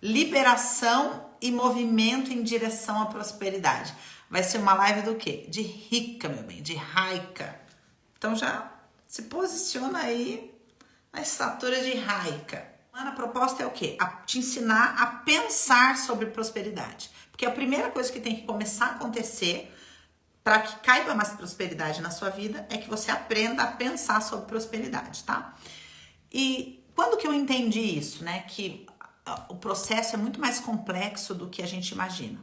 liberação e movimento em direção à prosperidade. Vai ser uma live do quê? De rica, meu bem, de raica. Então já se posiciona aí na estatura de raica. A proposta é o quê? Te ensinar a pensar sobre prosperidade. Porque a primeira coisa que tem que começar a acontecer para que caiba mais prosperidade na sua vida é que você aprenda a pensar sobre prosperidade, tá? E quando que eu entendi isso, né? Que o processo é muito mais complexo do que a gente imagina.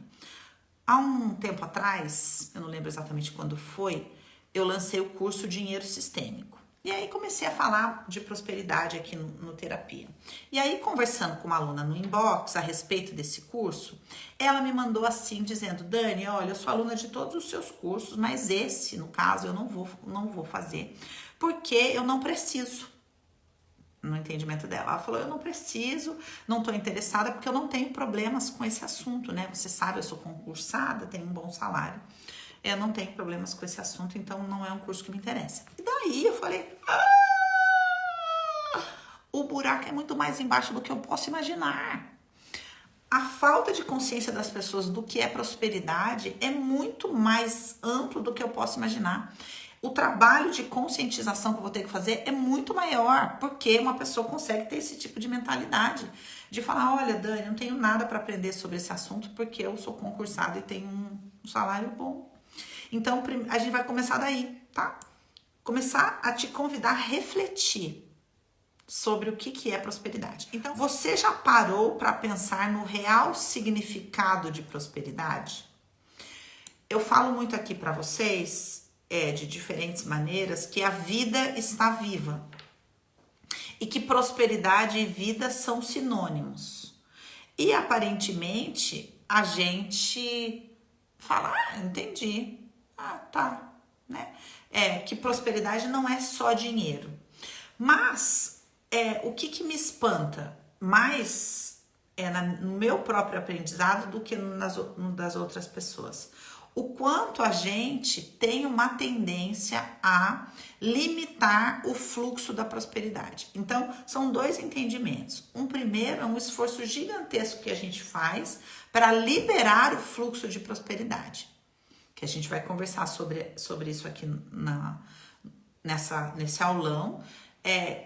Há um tempo atrás, eu não lembro exatamente quando foi, eu lancei o curso Dinheiro Sistêmico. E aí comecei a falar de prosperidade aqui no Terapia. E aí, conversando com uma aluna no inbox a respeito desse curso, ela me mandou assim, dizendo: Dani, olha, eu sou aluna de todos os seus cursos, mas esse, no caso, eu não vou fazer, porque eu não preciso. No entendimento dela, ela falou: eu não preciso, não tô interessada, porque eu não tenho problemas com esse assunto, né? Você sabe, eu sou concursada, tenho um bom salário. Eu não tenho problemas com esse assunto, então não é um curso que me interessa. E daí eu falei: o buraco é muito mais embaixo do que eu posso imaginar. A falta de consciência das pessoas do que é prosperidade é muito mais amplo do que eu posso imaginar. O trabalho de conscientização que eu vou ter que fazer é muito maior, porque uma pessoa consegue ter esse tipo de mentalidade, de falar: olha, Dani, eu não tenho nada para aprender sobre esse assunto, porque eu sou concursada e tenho um salário bom. Então, a gente vai começar daí, tá? Começar a te convidar a refletir sobre o que é prosperidade. Então, você já parou para pensar no real significado de prosperidade? Eu falo muito aqui para vocês, de diferentes maneiras, que a vida está viva e que prosperidade e vida são sinônimos. E aparentemente a gente fala: entendi. Tá, né? Que prosperidade não é só dinheiro. Mas o que me espanta mais no meu próprio aprendizado do que no das outras pessoas. O quanto a gente tem uma tendência a limitar o fluxo da prosperidade. Então, são dois entendimentos. Um primeiro é um esforço gigantesco que a gente faz para liberar o fluxo de prosperidade, que a gente vai conversar sobre isso aqui nesse aulão,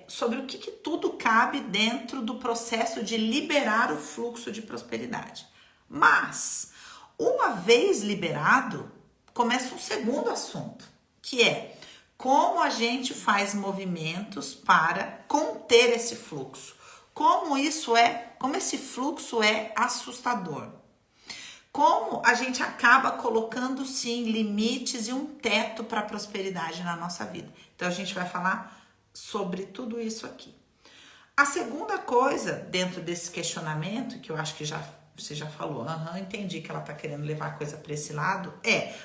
sobre o que tudo cabe dentro do processo de liberar o fluxo de prosperidade. Mas, uma vez liberado, começa um segundo assunto, que é como a gente faz movimentos para conter esse fluxo. Como esse fluxo é assustador. Como a gente acaba colocando, sim, limites e um teto para a prosperidade na nossa vida. Então, a gente vai falar sobre tudo isso aqui. A segunda coisa, dentro desse questionamento, que eu acho que você já falou, entendi que ela está querendo levar a coisa para esse lado,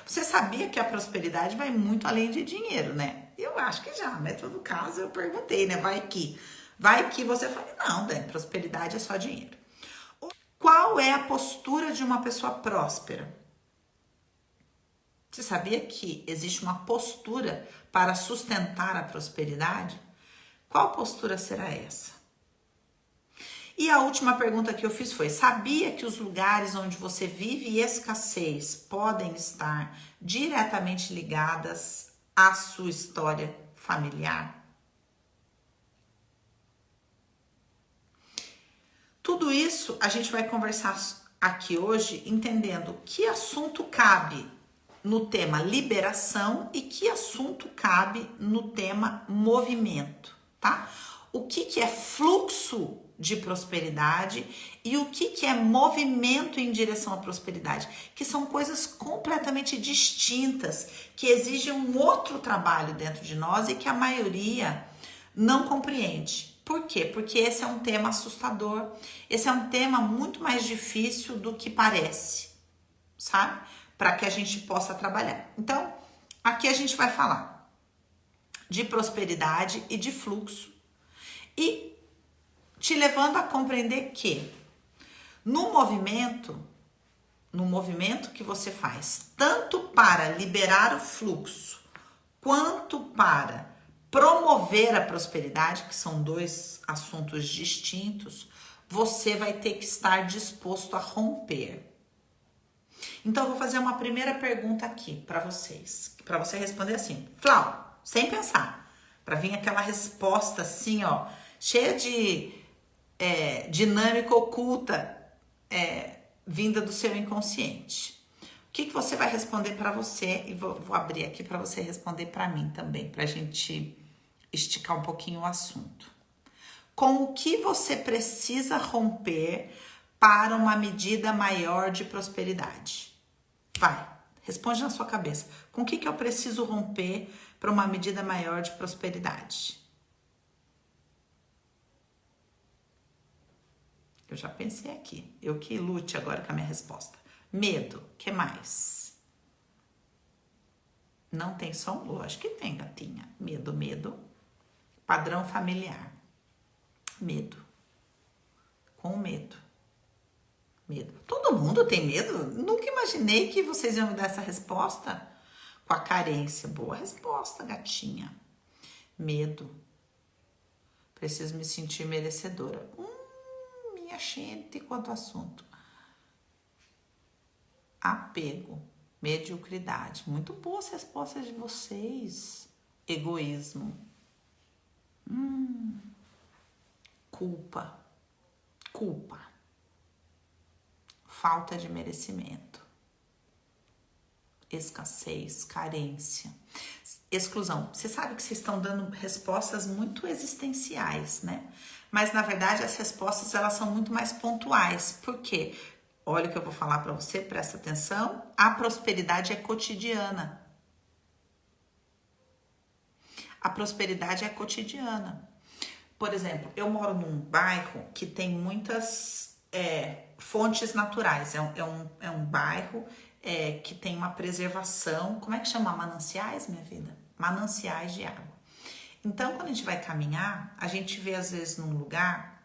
você sabia que a prosperidade vai muito além de dinheiro, né? Eu acho que já, mas em todo caso eu perguntei, né? Vai que você fala: não, Dani, prosperidade é só dinheiro. Qual é a postura de uma pessoa próspera? Você sabia que existe uma postura para sustentar a prosperidade? Qual postura será essa? E a última pergunta que eu fiz foi: sabia que os lugares onde você vive escassez podem estar diretamente ligadas à sua história familiar? Tudo isso a gente vai conversar aqui hoje, entendendo que assunto cabe no tema liberação e que assunto cabe no tema movimento, tá? O que é fluxo de prosperidade e o que é movimento em direção à prosperidade, que são coisas completamente distintas, que exigem um outro trabalho dentro de nós e que a maioria não compreende. Por quê? Porque esse é um tema assustador, esse é um tema muito mais difícil do que parece, sabe? Para que a gente possa trabalhar. Então, aqui a gente vai falar de prosperidade e de fluxo e te levando a compreender que no movimento que você faz, tanto para liberar o fluxo, quanto para promover a prosperidade, que são dois assuntos distintos, você vai ter que estar disposto a romper. Então, eu vou fazer uma primeira pergunta aqui para vocês. Para você responder assim, Flau, sem pensar. Para vir aquela resposta assim, ó, cheia de dinâmica oculta, vinda do seu inconsciente. O que você vai responder para você? E vou abrir aqui para você responder para mim também, para a gente esticar um pouquinho o assunto. Com o que você precisa romper para uma medida maior de prosperidade? Vai, responde na sua cabeça. Com o que eu preciso romper para uma medida maior de prosperidade? Eu já pensei aqui. Eu que lute agora com a minha resposta. Medo, que mais? Não tem som? Lógico que tem, gatinha. Medo, medo. Padrão familiar. Medo. Com medo. Medo. Todo mundo tem medo? Nunca imaginei que vocês iam me dar essa resposta. Com a carência. Boa resposta, gatinha. Medo. Preciso me sentir merecedora. Minha gente, quanto assunto. Apego. Mediocridade. Muito boas respostas de vocês. Egoísmo. Culpa. Culpa. Falta de merecimento. Escassez, carência. Exclusão. Você sabe que vocês estão dando respostas muito existenciais, né? Mas, na verdade, as respostas, elas são muito mais pontuais. Por quê? Olha o que eu vou falar para você, presta atenção. A prosperidade é cotidiana. A prosperidade é cotidiana. Por exemplo, eu moro num bairro que tem muitas fontes naturais. É um bairro que tem uma preservação. Como é que chama? Mananciais, minha vida? Mananciais de água. Então, quando a gente vai caminhar, a gente vê, às vezes, num lugar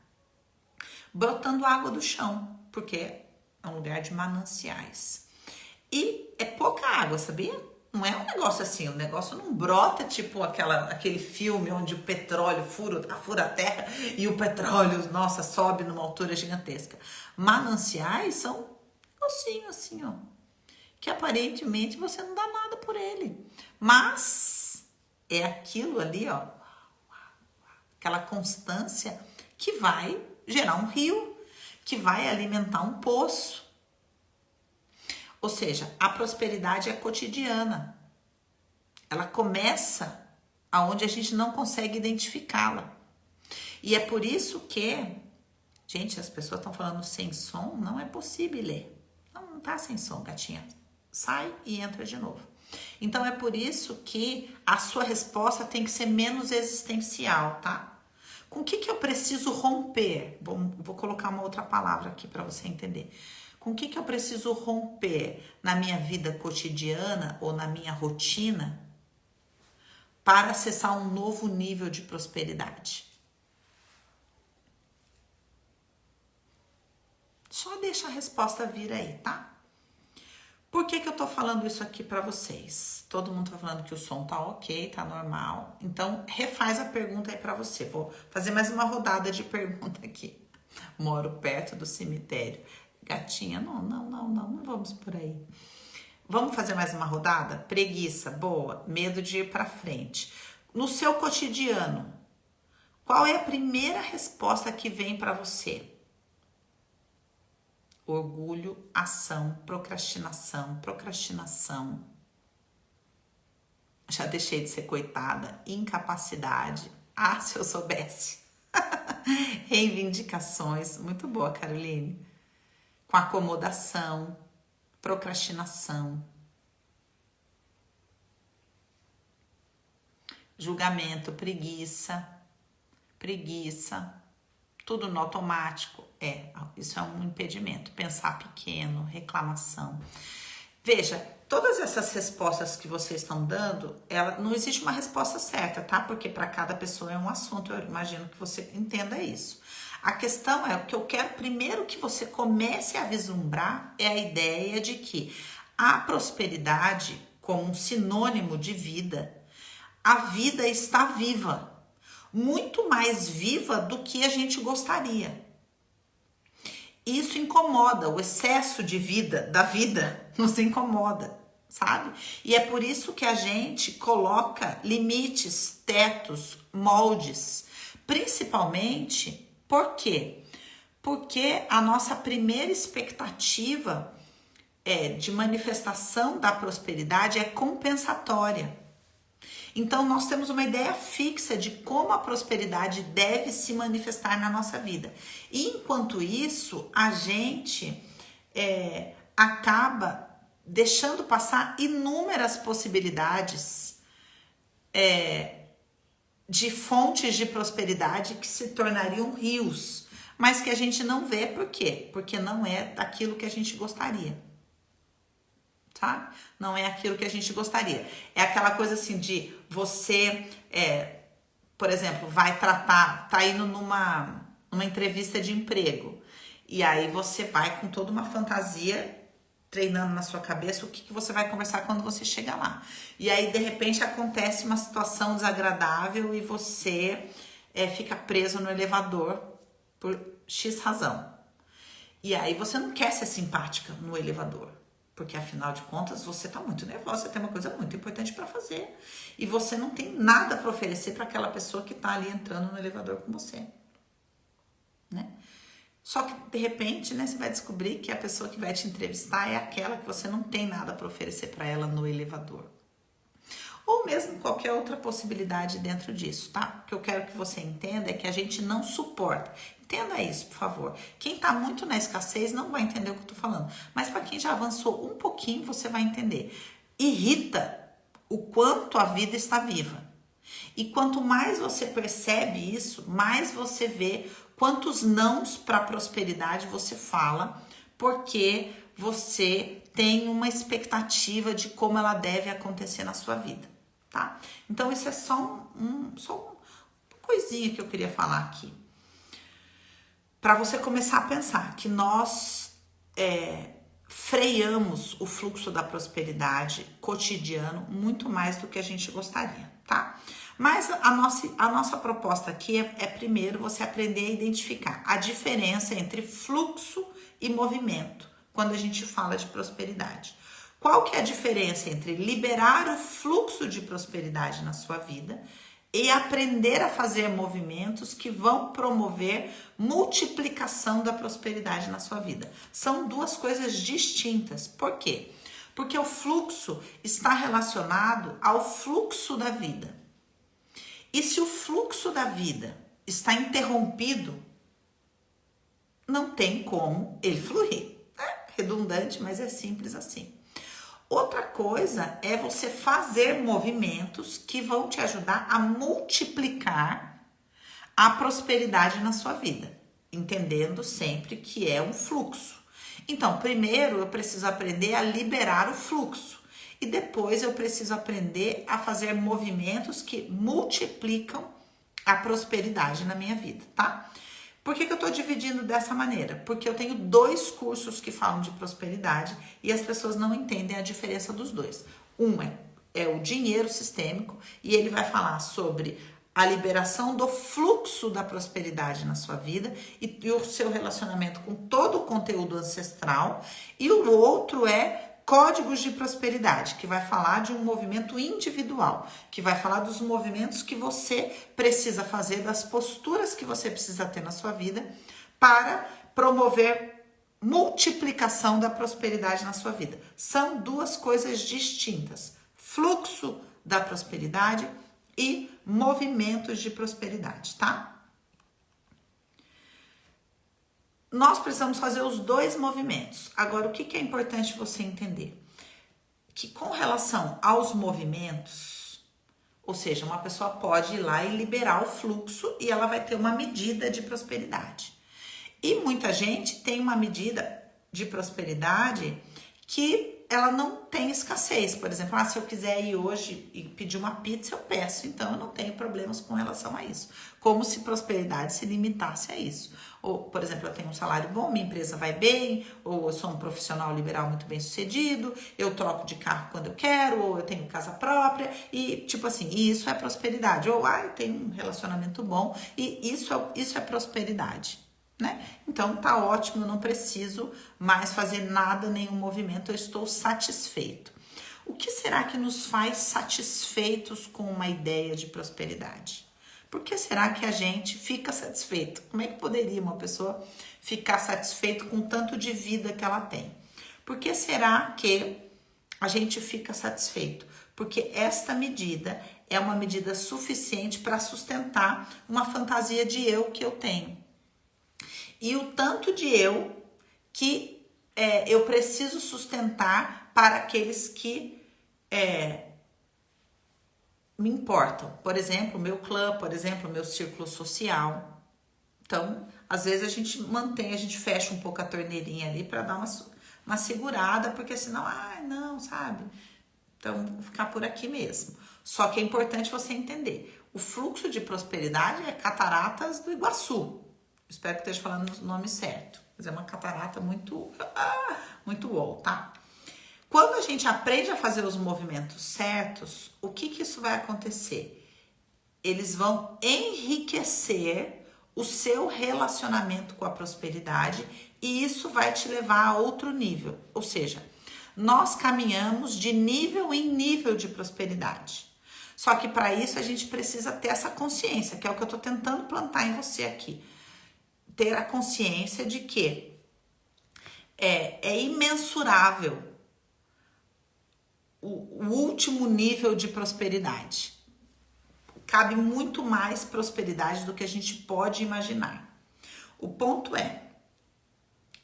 brotando água do chão, porque é um lugar de mananciais. E é pouca água, sabia? Não é um negócio assim, o negócio não brota tipo aquele filme onde o petróleo fura a terra e o petróleo, nossa, sobe numa altura gigantesca. Mananciais são assim, ó, que aparentemente você não dá nada por ele. Mas é aquilo ali, ó, aquela constância que vai gerar um rio, que vai alimentar um poço. Ou seja, a prosperidade é cotidiana. Ela começa aonde a gente não consegue identificá-la. E é por isso que, gente, as pessoas estão falando sem som, não é possível ler. Não tá sem som, gatinha. Sai e entra de novo. Então é por isso que a sua resposta tem que ser menos existencial, tá? Com o que eu preciso romper? Vou colocar uma outra palavra aqui para você entender. Com o que eu preciso romper na minha vida cotidiana ou na minha rotina para acessar um novo nível de prosperidade? Só deixa a resposta vir aí, tá? Por que eu tô falando isso aqui para vocês? Todo mundo tá falando que o som tá ok, tá normal. Então, refaz a pergunta aí para você. Vou fazer mais uma rodada de pergunta aqui. Moro perto do cemitério. Gatinha, não vamos por aí. Vamos fazer mais uma rodada? Preguiça, boa. Medo de ir para frente. No seu cotidiano, qual é a primeira resposta que vem para você? Orgulho, ação, procrastinação. Já deixei de ser coitada. Incapacidade. Ah, se eu soubesse. Reivindicações. Muito boa, Caroline. Com acomodação, procrastinação, julgamento, preguiça, tudo no automático. Isso é um impedimento. Pensar pequeno, reclamação. Veja, todas essas respostas que vocês estão dando, não existe uma resposta certa, tá? Porque para cada pessoa é um assunto, eu imagino que você entenda isso. A questão é, o que eu quero primeiro que você comece a vislumbrar é a ideia de que a prosperidade, como um sinônimo de vida, a vida está viva, muito mais viva do que a gente gostaria. Isso incomoda, o excesso de vida, da vida, nos incomoda, sabe? E é por isso que a gente coloca limites, tetos, moldes, principalmente, por quê? Porque a nossa primeira expectativa de manifestação da prosperidade é compensatória. Então, nós temos uma ideia fixa de como a prosperidade deve se manifestar na nossa vida. E, enquanto isso, a gente acaba deixando passar inúmeras possibilidades de fontes de prosperidade que se tornariam rios, mas que a gente não vê. Por quê? Porque não é daquilo que a gente gostaria. Sabe? Não é aquilo que a gente gostaria. É aquela coisa assim de você, por exemplo, tá indo numa entrevista de emprego, e aí você vai com toda uma fantasia, treinando na sua cabeça o que você vai conversar quando você chega lá. E aí, de repente, acontece uma situação desagradável e você fica preso no elevador por X razão. E aí você não quer ser simpática no elevador. Porque, afinal de contas, você está muito nervosa, você tem uma coisa muito importante para fazer. E você não tem nada para oferecer para aquela pessoa que está ali entrando no elevador com você. Né? Só que, de repente, né, você vai descobrir que a pessoa que vai te entrevistar é aquela que você não tem nada para oferecer para ela no elevador. Ou mesmo qualquer outra possibilidade dentro disso, tá? O que eu quero que você entenda é que a gente não suporta. Entenda isso, por favor. Quem tá muito na escassez não vai entender o que eu tô falando. Mas para quem já avançou um pouquinho, você vai entender. Irrita o quanto a vida está viva. E quanto mais você percebe isso, mais você vê quantos nãos para a prosperidade você fala, porque você tem uma expectativa de como ela deve acontecer na sua vida, tá? Então, isso é só uma coisinha que eu queria falar aqui. Para você começar a pensar que nós freamos o fluxo da prosperidade cotidiano muito mais do que a gente gostaria, tá? Mas a nossa proposta aqui é primeiro você aprender a identificar a diferença entre fluxo e movimento quando a gente fala de prosperidade. Qual que é a diferença entre liberar o fluxo de prosperidade na sua vida e aprender a fazer movimentos que vão promover multiplicação da prosperidade na sua vida? São duas coisas distintas. Por quê? Porque o fluxo está relacionado ao fluxo da vida. E se o fluxo da vida está interrompido, não tem como ele fluir. É redundante, mas é simples assim. Outra coisa é você fazer movimentos que vão te ajudar a multiplicar a prosperidade na sua vida, entendendo sempre que é um fluxo. Então, primeiro eu preciso aprender a liberar o fluxo e depois eu preciso aprender a fazer movimentos que multiplicam a prosperidade na minha vida, tá? Por que eu tô dividindo dessa maneira? Porque eu tenho 2 cursos que falam de prosperidade e as pessoas não entendem a diferença dos dois. Um é o dinheiro sistêmico e ele vai falar sobre a liberação do fluxo da prosperidade na sua vida e o seu relacionamento com todo o conteúdo ancestral. E o outro é Códigos de Prosperidade, que vai falar de um movimento individual, que vai falar dos movimentos que você precisa fazer, das posturas que você precisa ter na sua vida para promover multiplicação da prosperidade na sua vida. São 2 coisas distintas: fluxo da prosperidade e movimentos de prosperidade, tá? Nós precisamos fazer os 2 movimentos. Agora, o que é importante você entender? Que com relação aos movimentos, ou seja, uma pessoa pode ir lá e liberar o fluxo e ela vai ter uma medida de prosperidade. E muita gente tem uma medida de prosperidade que ela não tem escassez. Por exemplo, se eu quiser ir hoje e pedir uma pizza, eu peço. Então, eu não tenho problemas com relação a isso. Como se prosperidade se limitasse a isso. Ou, por exemplo, eu tenho um salário bom, minha empresa vai bem, ou eu sou um profissional liberal muito bem sucedido, eu troco de carro quando eu quero, ou eu tenho casa própria, e tipo assim, isso é prosperidade. Ou, eu tenho um relacionamento bom, e isso é prosperidade, né? Então tá ótimo, eu não preciso mais fazer nada, nenhum movimento, eu estou satisfeito. O que será que nos faz satisfeitos com uma ideia de prosperidade? Por que será que a gente fica satisfeito? Como é que poderia uma pessoa ficar satisfeita com o tanto de vida que ela tem? Por que será que a gente fica satisfeito? Porque esta medida é uma medida suficiente para sustentar uma fantasia de eu que eu tenho. E o tanto de eu que eu preciso sustentar para aqueles que me importam. Por exemplo, meu clã, por exemplo, meu círculo social. Então, às vezes a gente mantém, a gente fecha um pouco a torneirinha ali para dar uma segurada, porque senão, não, sabe? Então, vou ficar por aqui mesmo. Só que é importante você entender. O fluxo de prosperidade é Cataratas do Iguaçu. Espero que esteja falando o nome certo. Mas é uma catarata muito wow, tá? Quando a gente aprende a fazer os movimentos certos, o que isso vai acontecer? Eles vão enriquecer o seu relacionamento com a prosperidade e isso vai te levar a outro nível. Ou seja, nós caminhamos de nível em nível de prosperidade. Só que para isso a gente precisa ter essa consciência, que é o que eu estou tentando plantar em você aqui. Ter a consciência de que é imensurável o último nível de prosperidade. Cabe muito mais prosperidade do que a gente pode imaginar. O ponto é,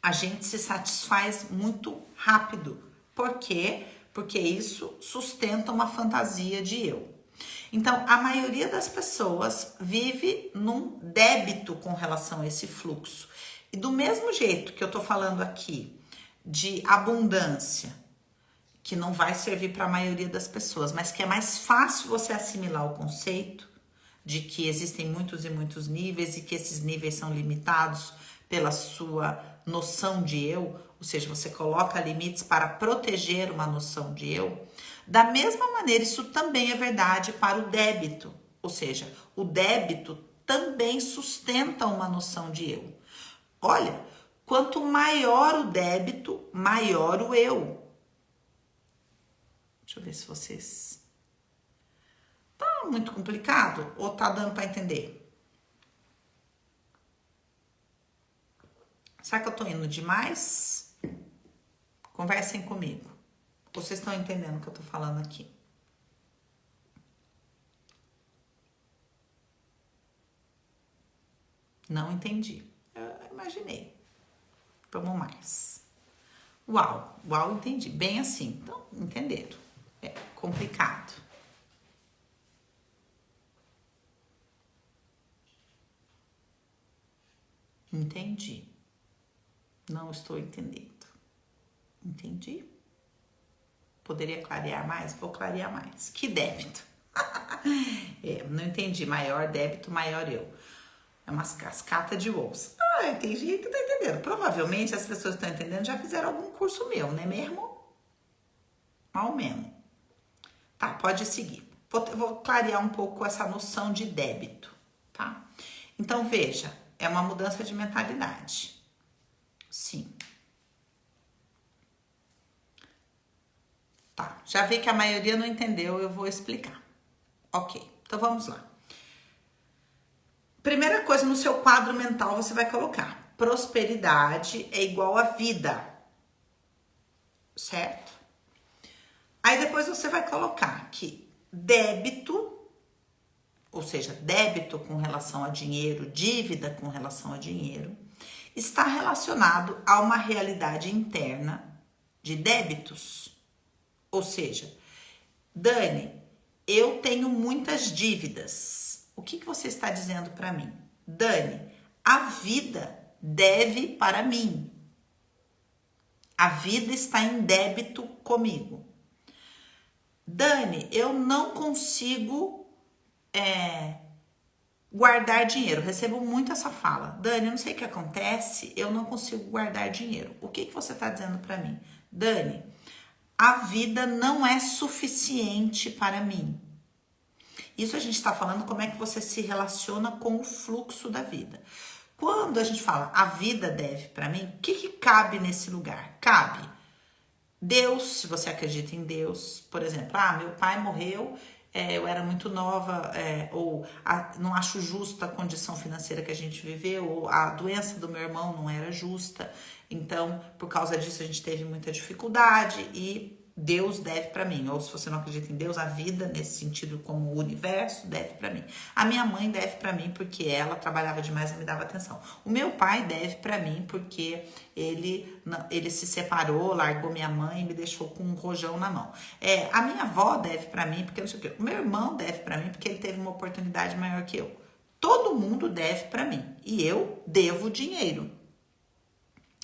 a gente se satisfaz muito rápido. Por quê? Porque isso sustenta uma fantasia de eu. Então, a maioria das pessoas vive num débito com relação a esse fluxo. E do mesmo jeito que eu tô falando aqui de abundância, que não vai servir para a maioria das pessoas, mas que é mais fácil você assimilar o conceito de que existem muitos e muitos níveis e que esses níveis são limitados pela sua noção de eu, ou seja, você coloca limites para proteger uma noção de eu. Da mesma maneira, isso também é verdade para o débito, ou seja, o débito também sustenta uma noção de eu. Olha, quanto maior o débito, maior o eu. Deixa eu ver se vocês... Tá muito complicado ou tá dando para entender? Será que eu tô indo demais? Conversem comigo. Vocês estão entendendo o que eu tô falando aqui? Não entendi. Eu imaginei. Vamos mais. Uau, entendi. Bem assim. Então, entenderam. É complicado. Entendi. Não estou entendendo. Entendi. Poderia clarear mais? Vou clarear mais. Que débito? Não entendi. Maior débito, maior eu. É umas cascatas de ovos. Tem gente que tá entendendo. Provavelmente as pessoas que estão entendendo já fizeram algum curso meu, não é mesmo? Mal menos. Tá, pode seguir. Vou clarear um pouco essa noção de débito, tá? Então, veja, é uma mudança de mentalidade. Sim. Tá, já vi que a maioria não entendeu, eu vou explicar. Ok, então vamos lá. Primeira coisa, no seu quadro mental você vai colocar: prosperidade é igual a vida, certo? Aí depois você vai colocar que débito, ou seja, débito com relação a dinheiro, dívida com relação a dinheiro, está relacionado a uma realidade interna de débitos. Ou seja, Dani, eu tenho muitas dívidas. O que você está dizendo para mim? Dani, a vida deve para mim. A vida está em débito comigo. Dani, eu não consigo guardar dinheiro. Recebo muito essa fala. Dani, eu não sei o que acontece, eu não consigo guardar dinheiro. O que você está dizendo para mim? Dani, a vida não é suficiente para mim. Isso a gente está falando como é que você se relaciona com o fluxo da vida. Quando a gente fala a vida deve para mim, o que cabe nesse lugar? Cabe Deus, se você acredita em Deus. Por exemplo, meu pai morreu, eu era muito nova, não acho justa a condição financeira que a gente viveu, ou a doença do meu irmão não era justa, então por causa disso a gente teve muita dificuldade e Deus deve para mim. Ou se você não acredita em Deus, a vida nesse sentido como o universo deve para mim. A minha mãe deve para mim porque ela trabalhava demais e me dava atenção. O meu pai deve para mim porque ele se separou, largou minha mãe e me deixou com um rojão na mão. A minha avó deve para mim porque não sei o quê. O meu irmão deve para mim porque ele teve uma oportunidade maior que eu. Todo mundo deve para mim e eu devo dinheiro.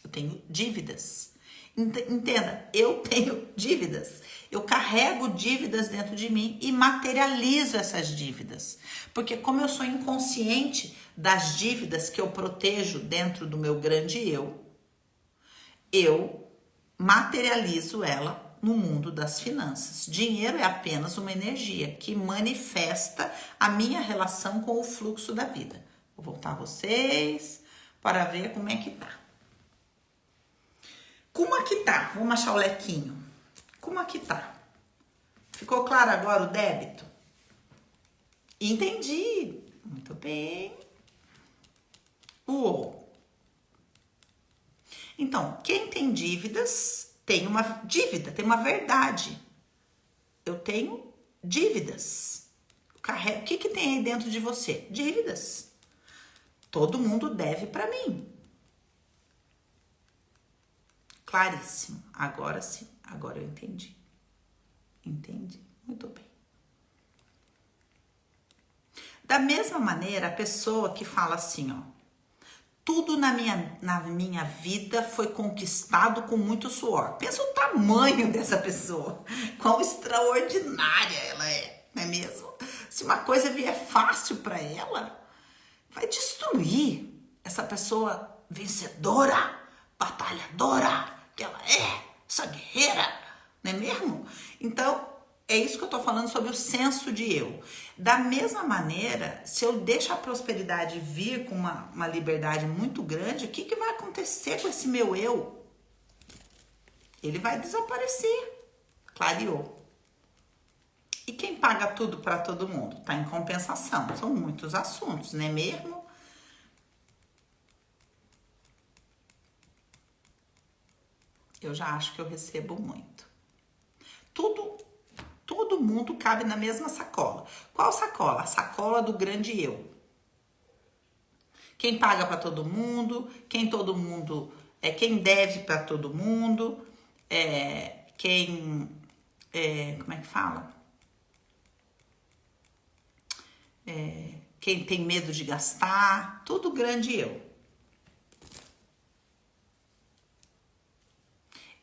Eu tenho dívidas. Entenda, eu tenho dívidas. Eu carrego dívidas dentro de mim e materializo essas dívidas. Porque como eu sou inconsciente das dívidas que eu protejo dentro do meu grande eu materializo ela no mundo das finanças. Dinheiro é apenas uma energia que manifesta a minha relação com o fluxo da vida. Vou voltar a vocês para ver como é que tá. Como aqui tá? Vamos achar o lequinho. Como aqui tá? Ficou claro agora o débito? Entendi. Muito bem. Uou. Então, quem tem dívidas tem uma dívida, tem uma verdade. Eu tenho dívidas. O que tem aí dentro de você? Dívidas. Todo mundo deve para mim. Claríssimo. Agora sim. Agora eu entendi. Entendi. Muito bem. Da mesma maneira, a pessoa que fala assim, tudo na minha vida foi conquistado com muito suor. Pensa o tamanho dessa pessoa. Quão extraordinária ela é, não é mesmo? Se uma coisa vier fácil para ela, vai destruir essa pessoa vencedora, batalhadora, que ela essa guerreira, não é mesmo? Então, é isso que eu tô falando sobre o senso de eu. Da mesma maneira, se eu deixo a prosperidade vir com uma liberdade muito grande, o que vai acontecer com esse meu eu? Ele vai desaparecer. Clareou. E quem paga tudo para todo mundo? Tá em compensação. São muitos assuntos, não é mesmo? Eu já acho que eu recebo muito. Todo mundo cabe na mesma sacola. Qual sacola? A sacola do grande eu. Quem paga para todo mundo, quem deve para todo mundo, como é que fala? Quem tem medo de gastar, tudo grande eu.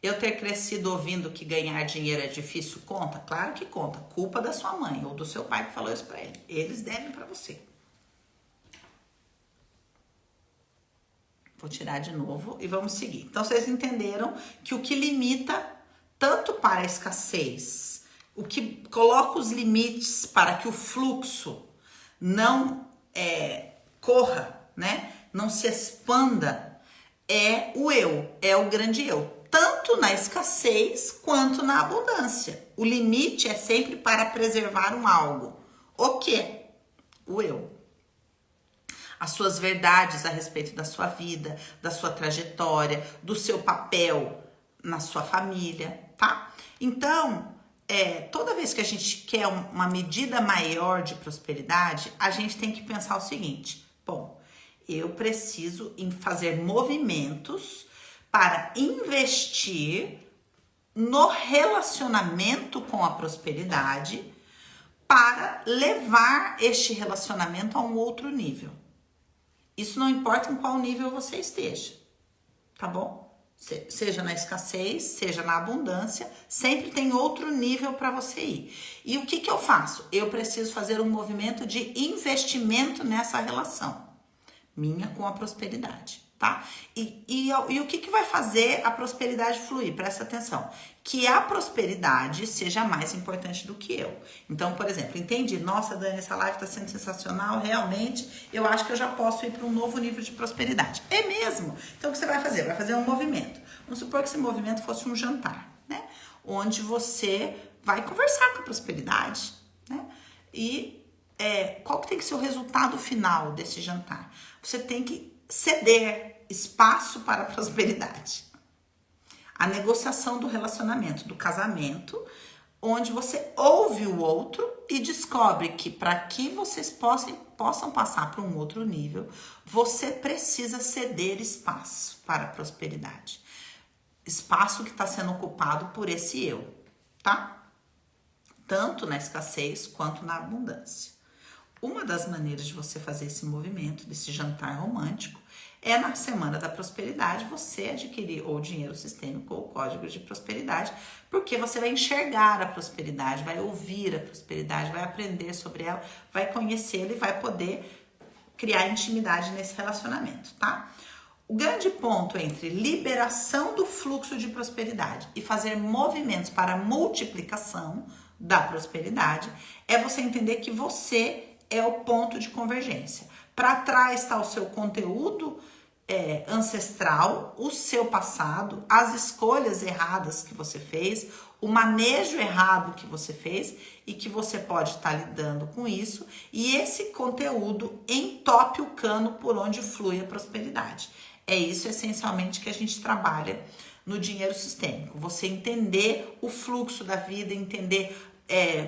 Eu ter crescido ouvindo que ganhar dinheiro é difícil, conta? Claro que conta. Culpa da sua mãe ou do seu pai que falou isso pra ele. Eles devem pra você. Vou tirar de novo e vamos seguir. Então, vocês entenderam que o que limita tanto para a escassez, o que coloca os limites para que o fluxo não corra, né? Não se expanda, é o eu, é o grande eu. Tanto na escassez quanto na abundância. O limite é sempre para preservar um algo. O quê? O eu. As suas verdades a respeito da sua vida, da sua trajetória, do seu papel na sua família, tá? Então, toda vez que a gente quer uma medida maior de prosperidade, a gente tem que pensar o seguinte: bom, eu preciso fazer movimentos para investir no relacionamento com a prosperidade para levar este relacionamento a um outro nível. Isso não importa em qual nível você esteja, tá bom? Seja na escassez, seja na abundância, sempre tem outro nível para você ir. E o que eu faço? Eu preciso fazer um movimento de investimento nessa relação minha com a prosperidade. tá? E o que vai fazer a prosperidade fluir? Presta atenção. Que a prosperidade seja mais importante do que eu. Então, por exemplo, entendi, nossa, Dani, essa live tá sendo sensacional, realmente, eu acho que eu já posso ir para um novo nível de prosperidade. É mesmo? Então, o que você vai fazer? Vai fazer um movimento. Vamos supor que esse movimento fosse um jantar, né? Onde você vai conversar com a prosperidade, né? E qual que tem que ser o resultado final desse jantar? Você tem que ceder espaço para a prosperidade. A negociação do relacionamento, do casamento, onde você ouve o outro e descobre que para que vocês possam passar para um outro nível, você precisa ceder espaço para a prosperidade. Espaço que está sendo ocupado por esse eu, tá? Tanto na escassez quanto na abundância. Uma das maneiras de você fazer esse movimento, desse jantar romântico, é na Semana da Prosperidade você adquirir ou dinheiro sistêmico ou código de prosperidade, porque você vai enxergar a prosperidade, vai ouvir a prosperidade, vai aprender sobre ela, vai conhecê-la e vai poder criar intimidade nesse relacionamento, tá? O grande ponto entre liberação do fluxo de prosperidade e fazer movimentos para multiplicação da prosperidade é você entender que você é o ponto de convergência. Para trás está o seu conteúdo ancestral, o seu passado, as escolhas erradas que você fez, o manejo errado que você fez e que você pode estar lidando com isso. E esse conteúdo entope o cano por onde flui a prosperidade. É isso essencialmente que a gente trabalha no dinheiro sistêmico. Você entender o fluxo da vida, entender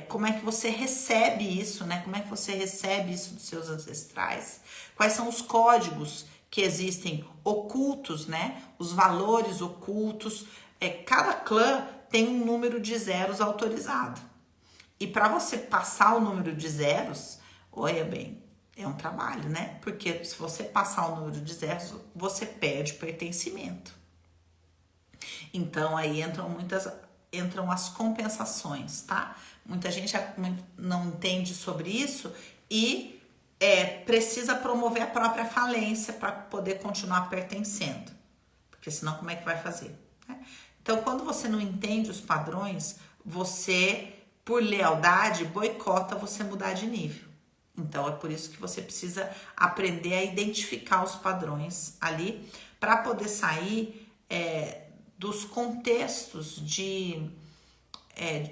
como é que você recebe isso, né? Como é que você recebe isso dos seus ancestrais? Quais são os códigos que existem ocultos, né? Os valores ocultos. Cada clã tem um número de zeros autorizado. E para você passar o número de zeros, olha bem, é um trabalho, né? Porque se você passar o número de zeros, você perde pertencimento. Então aí entram as compensações, tá? Muita gente não entende sobre isso e precisa promover a própria falência para poder continuar pertencendo. Porque senão como é que vai fazer? Então, quando você não entende os padrões, você, por lealdade, boicota você mudar de nível. Então, é por isso que você precisa aprender a identificar os padrões ali para poder sair dos contextos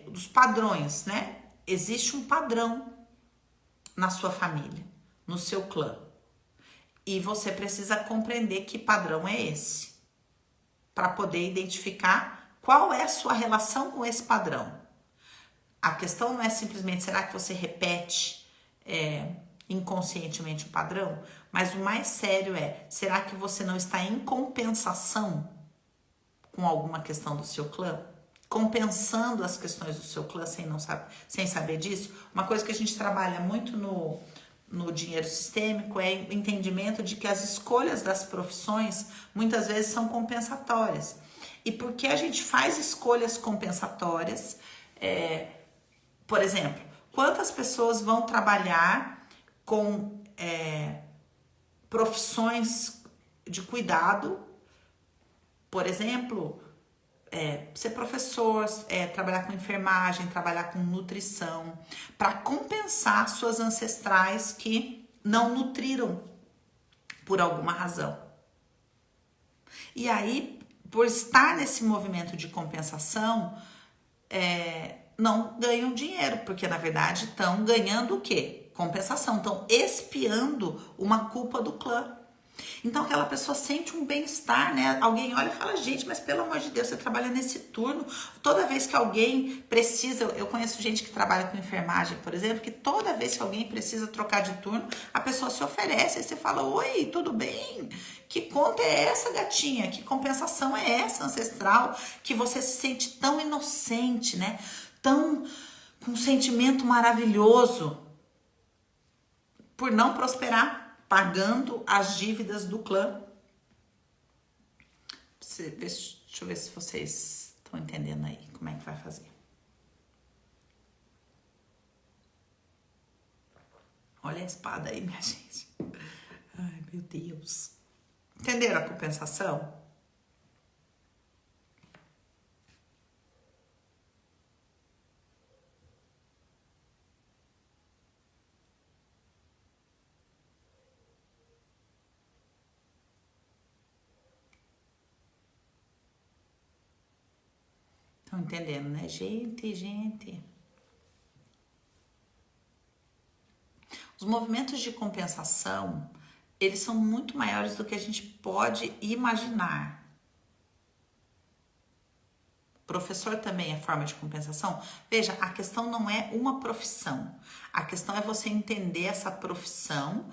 dos padrões, né? Existe um padrão na sua família, no seu clã. E você precisa compreender que padrão é esse, para poder identificar qual é a sua relação com esse padrão. A questão não é simplesmente, será que você repete inconscientemente o padrão? Mas o mais sério será que você não está em compensação com alguma questão do seu clã? Compensando as questões do seu clã sem saber disso? Uma coisa que a gente trabalha muito no dinheiro sistêmico é o entendimento de que as escolhas das profissões muitas vezes são compensatórias. E porque a gente faz escolhas compensatórias, por exemplo, quantas pessoas vão trabalhar com profissões de cuidado, por exemplo, ser professor, trabalhar com enfermagem, trabalhar com nutrição, para compensar suas ancestrais que não nutriram por alguma razão. E aí, por estar nesse movimento de compensação, não ganham dinheiro, porque na verdade estão ganhando o quê? Compensação, estão expiando uma culpa do clã. Então aquela pessoa sente um bem-estar, né? Alguém olha e fala, gente, mas pelo amor de Deus, você trabalha nesse turno. Toda vez que alguém precisa, eu conheço gente que trabalha com enfermagem, por exemplo, que toda vez que alguém precisa trocar de turno, a pessoa se oferece, aí você fala, oi, tudo bem? Que conta é essa, gatinha? Que compensação é essa, ancestral? Que você se sente tão inocente, né? Tão com um sentimento maravilhoso por não prosperar, pagando as dívidas do clã. Deixa eu ver se vocês estão entendendo aí como é que vai fazer. Olha a espada aí, minha gente. Ai, meu Deus. Entenderam a compensação? Estão entendendo, né? Gente. Os movimentos de compensação, eles são muito maiores do que a gente pode imaginar. Professor também é forma de compensação? Veja, a questão não é uma profissão. A questão é você entender essa profissão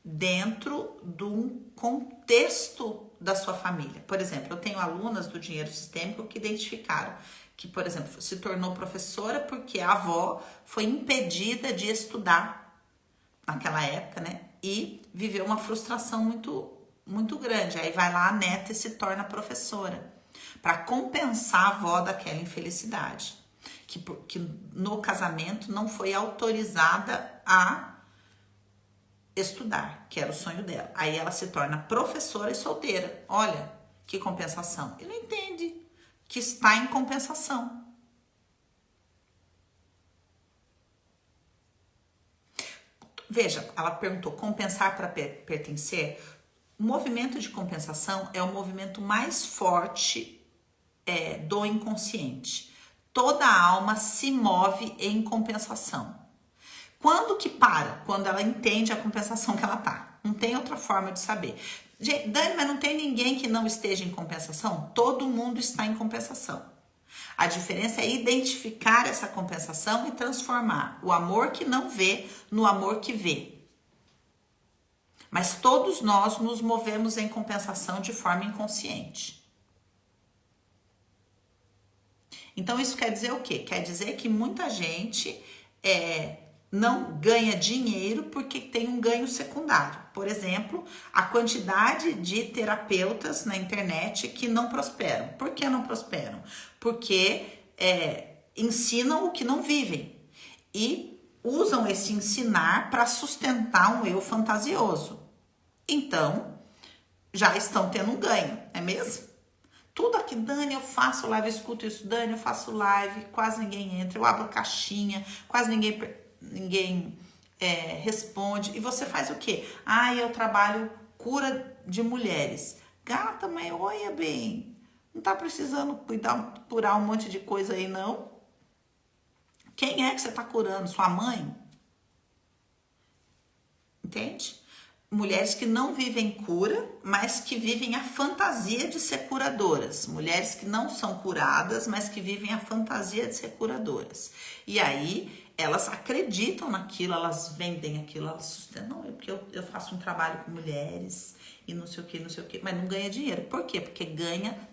dentro de um contexto da sua família. Por exemplo, eu tenho alunas do dinheiro sistêmico que identificaram que, por exemplo, se tornou professora porque a avó foi impedida de estudar naquela época, né? E viveu uma frustração muito grande. Aí vai lá a neta e se torna professora para compensar a avó daquela infelicidade, que no casamento não foi autorizada a estudar, que era o sonho dela. Aí ela se torna professora e solteira. Olha que compensação. Ele não entende que está em compensação. Veja, ela perguntou, compensar para pertencer? O movimento de compensação é o movimento mais forte do inconsciente. Toda a alma se move em compensação. Quando que para? Quando ela entende a compensação que ela tá. Não tem outra forma de saber. Dani, mas não tem ninguém que não esteja em compensação? Todo mundo está em compensação. A diferença é identificar essa compensação e transformar o amor que não vê no amor que vê. Mas todos nós nos movemos em compensação de forma inconsciente. Então isso quer dizer o quê? Quer dizer que muita gente não ganha dinheiro porque tem um ganho secundário. Por exemplo, a quantidade de terapeutas na internet que não prosperam. Por que não prosperam? Porque ensinam o que não vivem e usam esse ensinar para sustentar um eu fantasioso. Então, já estão tendo um ganho, não é mesmo? Tudo aqui, Dani, eu faço live, eu escuto isso, Dani, eu faço live, quase ninguém entra, eu abro caixinha, quase ninguém responde. E você faz o quê? Eu trabalho cura de mulheres. Gata, mas olha bem, não tá precisando curar um monte de coisa aí, não? Quem é que você tá curando? Sua mãe? Entende? Mulheres que não vivem cura, mas que vivem a fantasia de ser curadoras. Mulheres que não são curadas, mas que vivem a fantasia de ser curadoras. E aí, elas acreditam naquilo, elas vendem aquilo, elas sustentam. Não, porque eu faço um trabalho com mulheres e não sei o que, mas não ganha dinheiro. Por quê? Porque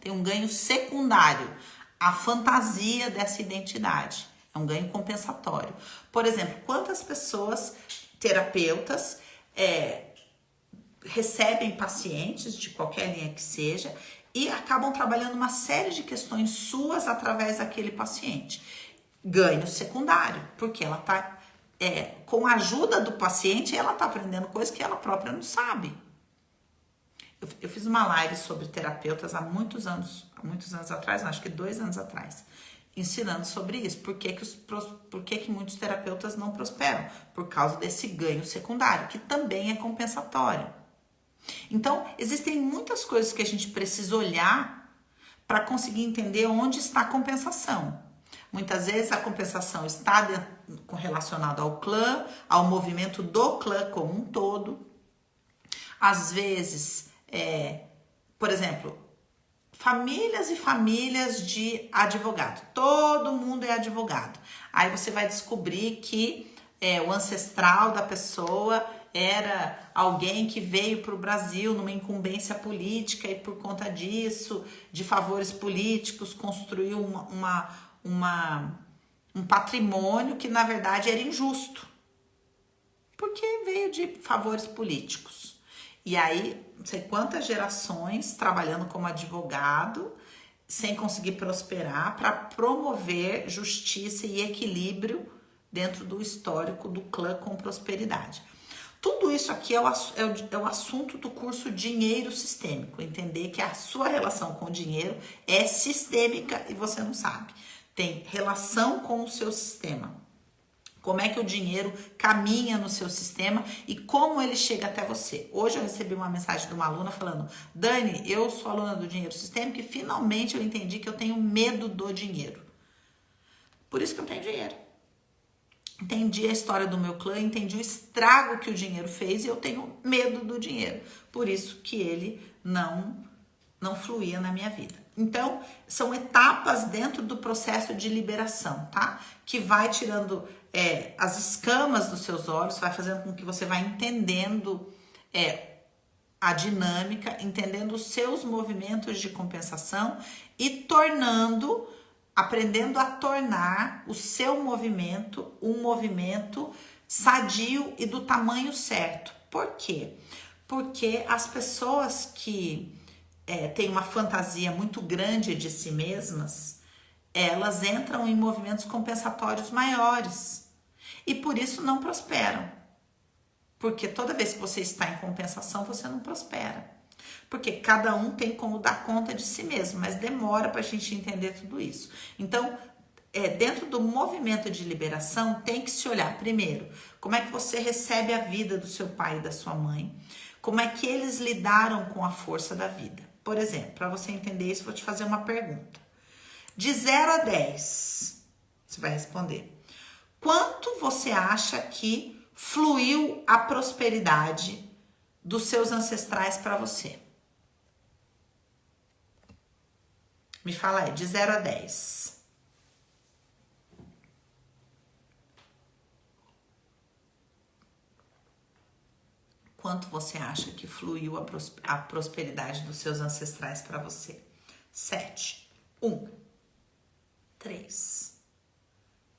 tem um ganho secundário. A fantasia dessa identidade. É um ganho compensatório. Por exemplo, quantas pessoas, terapeutas, recebem pacientes de qualquer linha que seja e acabam trabalhando uma série de questões suas através daquele paciente. Ganho secundário, porque ela tá com a ajuda do paciente, ela tá aprendendo coisas que ela própria não sabe. Eu fiz uma live sobre terapeutas há muitos anos atrás, acho que 2 anos atrás, ensinando sobre isso. Por que muitos terapeutas não prosperam? Por causa desse ganho secundário, que também é compensatório. Então, existem muitas coisas que a gente precisa olhar para conseguir entender onde está a compensação. Muitas vezes a compensação está relacionada ao clã, ao movimento do clã como um todo. Às vezes, por exemplo, famílias e famílias de advogado. Todo mundo é advogado. Aí você vai descobrir que o ancestral da pessoa era alguém que veio para o Brasil numa incumbência política e por conta disso, de favores políticos, construiu um patrimônio que na verdade era injusto, porque veio de favores políticos. E aí, não sei quantas gerações trabalhando como advogado, sem conseguir prosperar, para promover justiça e equilíbrio dentro do histórico do clã com prosperidade. Tudo isso aqui é o assunto do curso Dinheiro Sistêmico. Entender que a sua relação com o dinheiro é sistêmica e você não sabe. Tem relação com o seu sistema. Como é que o dinheiro caminha no seu sistema e como ele chega até você. Hoje eu recebi uma mensagem de uma aluna falando: Dani, eu sou aluna do Dinheiro Sistêmico e finalmente eu entendi que eu tenho medo do dinheiro. Por isso que eu não tenho dinheiro. Entendi a história do meu clã, entendi o estrago que o dinheiro fez e eu tenho medo do dinheiro. Por isso que ele não fluía na minha vida. Então, são etapas dentro do processo de liberação, tá? Que vai tirando as escamas dos seus olhos, vai fazendo com que você vá entendendo a dinâmica, entendendo os seus movimentos de compensação e aprendendo a tornar o seu movimento um movimento sadio e do tamanho certo. Por quê? Porque as pessoas que têm uma fantasia muito grande de si mesmas, elas entram em movimentos compensatórios maiores e por isso não prosperam. Porque toda vez que você está em compensação, você não prospera. Porque cada um tem como dar conta de si mesmo, mas demora para a gente entender tudo isso. Então, dentro do movimento de liberação, tem que se olhar primeiro como é que você recebe a vida do seu pai e da sua mãe, como é que eles lidaram com a força da vida. Por exemplo, para você entender isso, vou te fazer uma pergunta. De 0 a 10, você vai responder. Quanto você acha que fluiu a prosperidade dos seus ancestrais para você? Me fala aí, de 0 a 10. Quanto você acha que fluiu a prosperidade dos seus ancestrais para você? 7. 1. 3.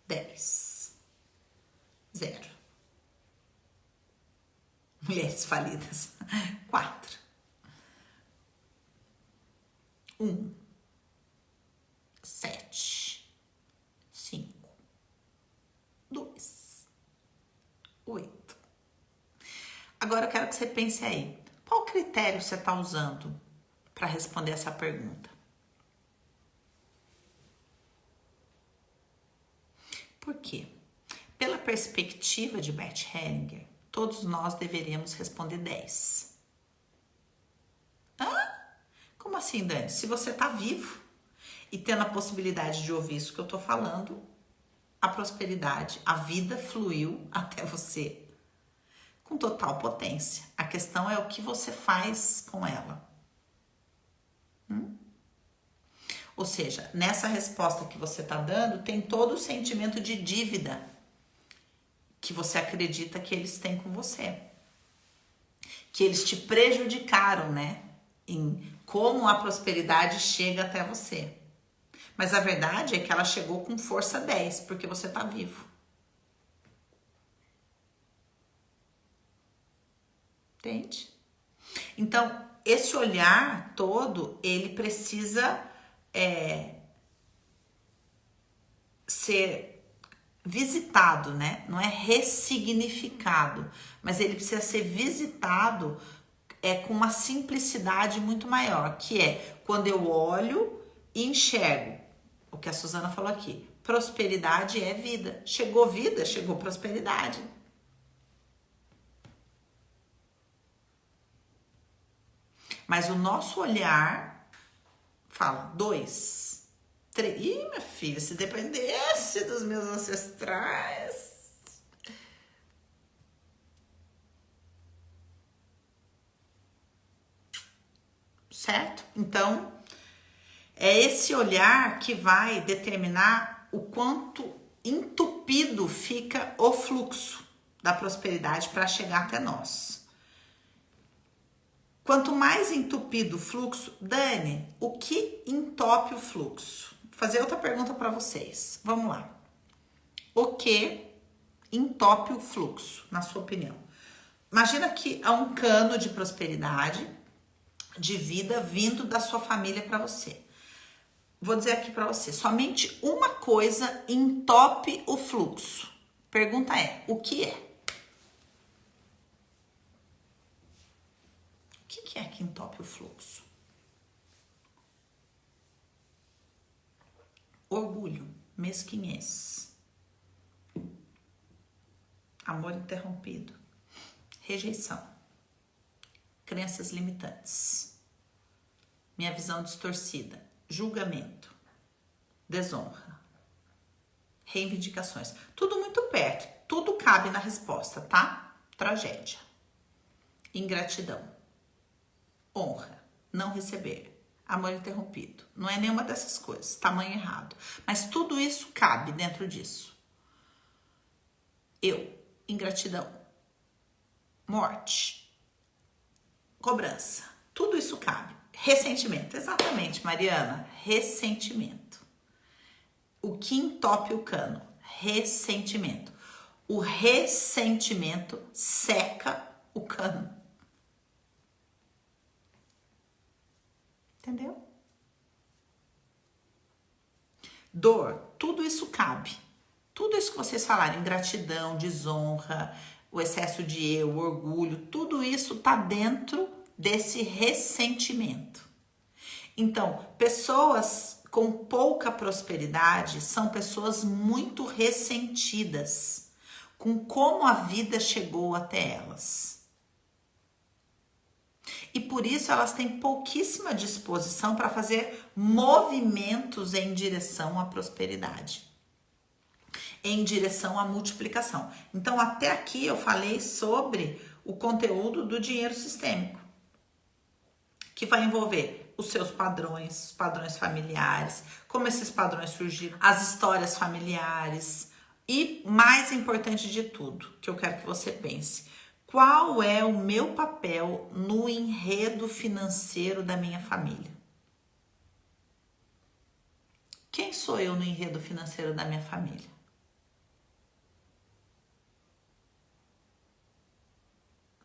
10. 0. Mulheres falidas. 4. 1. 7. 5. 2. 8. Agora eu quero que você pense aí. Qual critério você está usando para responder essa pergunta? Por quê? Pela perspectiva de Bert Hellinger, todos nós deveríamos responder 10. Hã? Como assim, Dani? Se você está vivo e tendo a possibilidade de ouvir isso que eu estou falando, a prosperidade, a vida fluiu até você com total potência. A questão é o que você faz com ela. Ou seja, nessa resposta que você está dando, tem todo o sentimento de dívida que você acredita que eles têm com você. Que eles te prejudicaram, né? Em como a prosperidade chega até você. Mas a verdade é que ela chegou com força 10, porque você está vivo. Entende? Então, esse olhar todo, ele precisa ser visitado, né? Não é ressignificado, mas ele precisa ser visitado com uma simplicidade muito maior, que é quando eu olho e enxergo o que a Suzana falou aqui. Prosperidade é vida. Chegou vida, chegou prosperidade. Mas o nosso olhar fala 2, 3. Ih, minha filha, se dependesse dos meus ancestrais. Certo? Então, é esse olhar que vai determinar o quanto entupido fica o fluxo da prosperidade para chegar até nós. Quanto mais entupido o fluxo, Dani, o que entope o fluxo? Vou fazer outra pergunta para vocês. Vamos lá. O que entope o fluxo, na sua opinião? Imagina que há um cano de prosperidade, de vida vindo da sua família para você. Vou dizer aqui para você, somente uma coisa entope o fluxo. Pergunta é, o que é? que é que entope o fluxo? Orgulho, mesquinhez, amor interrompido, rejeição, crenças limitantes, minha visão distorcida, julgamento, desonra, reivindicações. Tudo muito perto, tudo cabe na resposta, tá? Tragédia, ingratidão, honra, não receber, amor interrompido. Não é nenhuma dessas coisas, tamanho errado. Mas tudo isso cabe dentro disso. Ingratidão, morte, cobrança, tudo isso cabe. Ressentimento, exatamente, Mariana, ressentimento. O que entope o cano? Ressentimento. O ressentimento seca o cano. Entendeu? Dor, tudo isso cabe. Tudo isso que vocês falaram, ingratidão, desonra, o excesso de eu, o orgulho, tudo isso tá dentro desse ressentimento. Então, pessoas com pouca prosperidade são pessoas muito ressentidas com como a vida chegou até elas. E por isso elas têm pouquíssima disposição para fazer movimentos em direção à prosperidade, em direção à multiplicação. Então, até aqui eu falei sobre o conteúdo do dinheiro sistêmico, que vai envolver os seus padrões, os padrões familiares, como esses padrões surgiram, as histórias familiares e, mais importante de tudo, que eu quero que você pense, qual é o meu papel no enredo financeiro da minha família? Quem sou eu no enredo financeiro da minha família?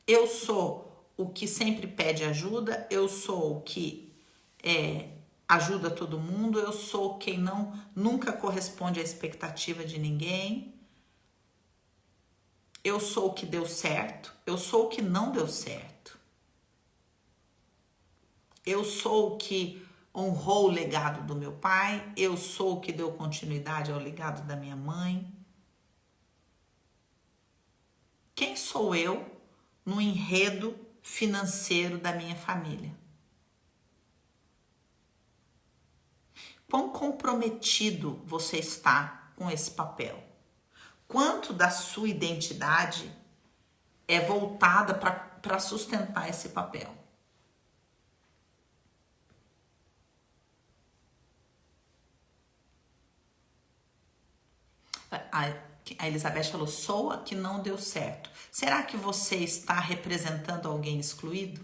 Eu sou o que sempre pede ajuda, eu sou o que ajuda todo mundo, eu sou quem nunca corresponde à expectativa de ninguém. Eu sou o que deu certo, eu sou o que não deu certo. Eu sou o que honrou o legado do meu pai, eu sou o que deu continuidade ao legado da minha mãe. Quem sou eu no enredo financeiro da minha família? Quão comprometido você está com esse papel? Quanto da sua identidade é voltada para sustentar esse papel? A Elizabeth falou, sou a que não deu certo. Será que você está representando alguém excluído?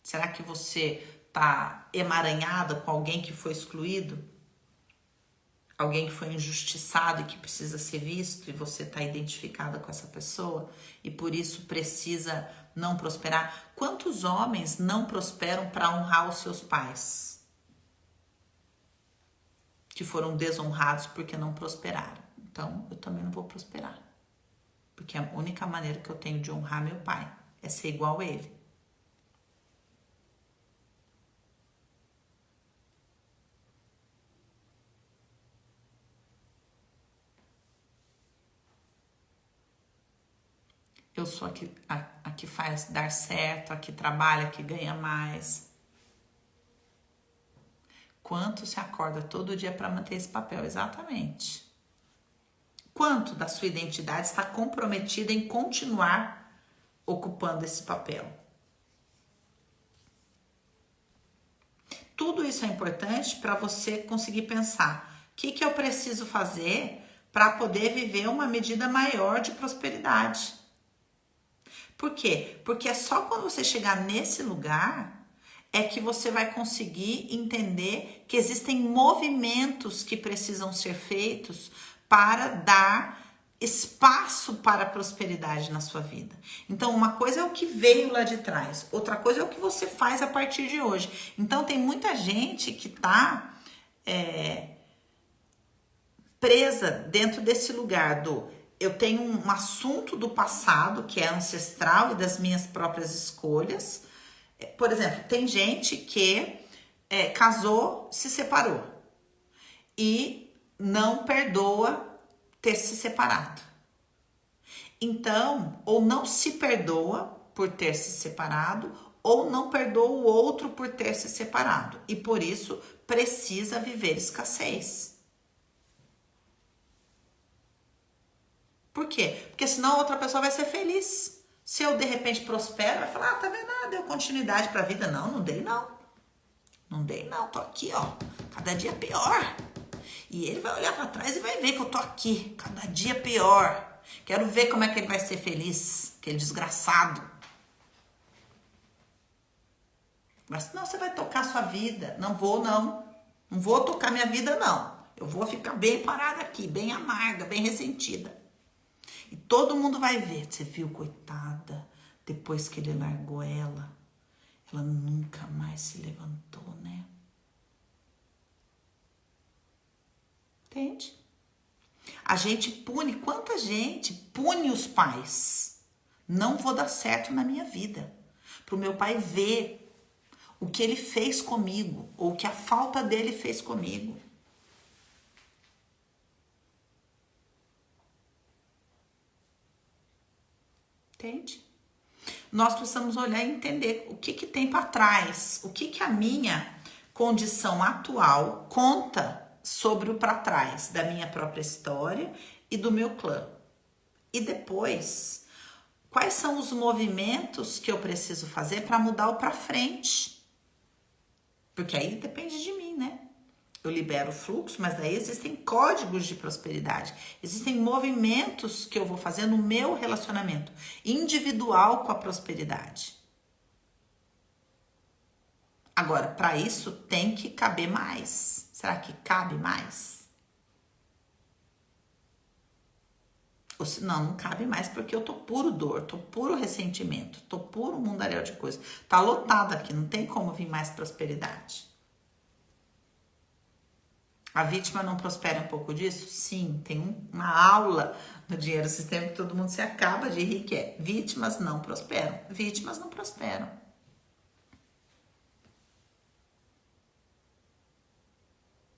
Será que você está emaranhada com alguém que foi excluído? Alguém que foi injustiçado e que precisa ser visto e você está identificada com essa pessoa e por isso precisa não prosperar? Quantos homens não prosperam para honrar os seus pais? Que foram desonrados porque não prosperaram. Então, eu também não vou prosperar. Porque a única maneira que eu tenho de honrar meu pai é ser igual a ele. Eu sou a que faz dar certo, a que trabalha, a que ganha mais. Quanto se acorda todo dia para manter esse papel? Exatamente. Quanto da sua identidade está comprometida em continuar ocupando esse papel? Tudo isso é importante para você conseguir pensar o que eu preciso fazer para poder viver uma medida maior de prosperidade. Por quê? Porque é só quando você chegar nesse lugar é que você vai conseguir entender que existem movimentos que precisam ser feitos para dar espaço para a prosperidade na sua vida. Então, uma coisa é o que veio lá de trás, outra coisa é o que você faz a partir de hoje. Então, tem muita gente que está presa dentro desse lugar do eu tenho um assunto do passado que é ancestral e das minhas próprias escolhas, Por exemplo, tem gente que casou, se separou e não perdoa ter se separado. Então, ou não se perdoa por ter se separado, ou não perdoa o outro por ter se separado. E por isso precisa viver escassez. Por quê? Porque senão a outra pessoa vai ser feliz. Se eu de repente prospero, vai falar, tá vendo nada, deu continuidade pra vida. Não, não dei não. Não dei não, tô aqui, ó. Cada dia pior. E ele vai olhar pra trás e vai ver que eu tô aqui. Cada dia pior. Quero ver como é que ele vai ser feliz. Aquele desgraçado. Mas senão você vai tocar sua vida. Não vou, não. Não vou tocar minha vida, não. Eu vou ficar bem parada aqui, bem amarga, bem ressentida. E todo mundo vai ver. Você viu, coitada, depois que ele largou ela nunca mais se levantou, né? Entende? A gente pune, quanta gente pune os pais. Não vou dar certo na minha vida. Pro meu pai ver o que ele fez comigo, ou o que a falta dele fez comigo. Entende? Nós precisamos olhar e entender o que tem para trás, o que a minha condição atual conta sobre o para trás da minha própria história e do meu clã. E depois, quais são os movimentos que eu preciso fazer para mudar o para frente? Porque aí depende de mim, né? Eu libero o fluxo, mas daí existem códigos de prosperidade. Existem movimentos que eu vou fazer no meu relacionamento individual com a prosperidade. Agora, para isso tem que caber mais. Será que cabe mais? Ou se não cabe mais porque eu tô puro dor, tô puro ressentimento, tô puro mundaréu de coisa. Tá lotado aqui, não tem como vir mais prosperidade. A vítima não prospera um pouco disso? Sim, tem uma aula no Dinheiro Sistêmico que todo mundo se acaba de rir, que é vítimas não prosperam. Vítimas não prosperam.